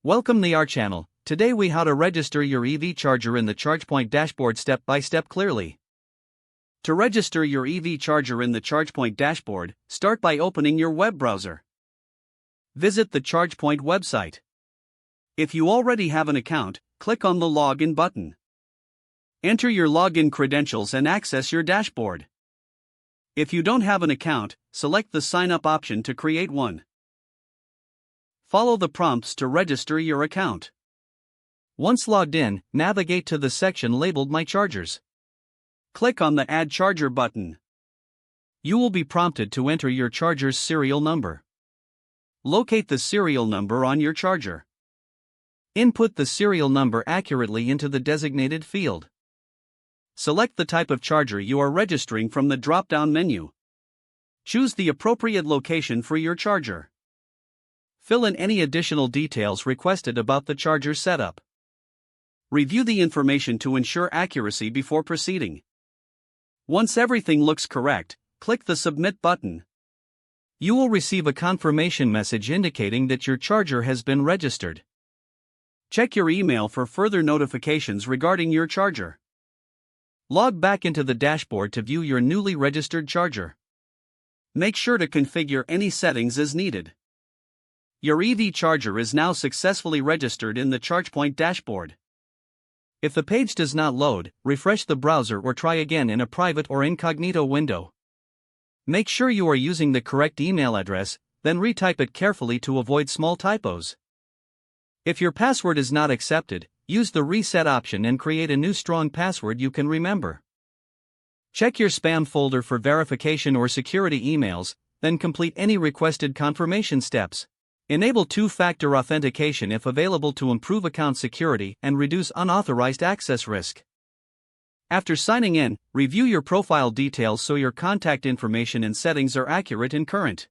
Welcome to our channel. Today we how to register your EV charger in the ChargePoint dashboard step by step clearly. To register your EV charger in the ChargePoint dashboard, start by opening your web browser. Visit the ChargePoint website. If you already have an account, click on the Login button. Enter your login credentials and access your dashboard. If you don't have an account, select the Sign Up option to create one. Follow the prompts to register your account. Once logged in, navigate to the section labeled My Chargers. Click on the Add Charger button. You will be prompted to enter your charger's serial number. Locate the serial number on your charger. Input the serial number accurately into the designated field. Select the type of charger you are registering from the drop-down menu. Choose the appropriate location for your charger. Fill in any additional details requested about the charger setup. Review the information to ensure accuracy before proceeding. Once everything looks correct, click the Submit button. You will receive a confirmation message indicating that your charger has been registered. Check your email for further notifications regarding your charger. Log back into the dashboard to view your newly registered charger. Make sure to configure any settings as needed. Your EV charger is now successfully registered in the ChargePoint dashboard. If the page does not load, refresh the browser or try again in a private or incognito window. Make sure you are using the correct email address, then retype it carefully to avoid small typos. If your password is not accepted, use the Reset option and create a new strong password you can remember. Check your spam folder for verification or security emails, then complete any requested confirmation steps. Enable two-factor authentication if available to improve account security and reduce unauthorized access risk. After signing in, review your profile details so your contact information and settings are accurate and current.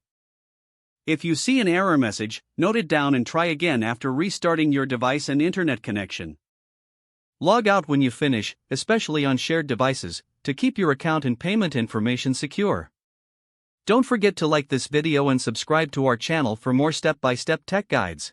If you see an error message, note it down and try again after restarting your device and internet connection. Log out when you finish, especially on shared devices, to keep your account and payment information secure. Don't forget to like this video and subscribe to our channel for more step-by-step tech guides.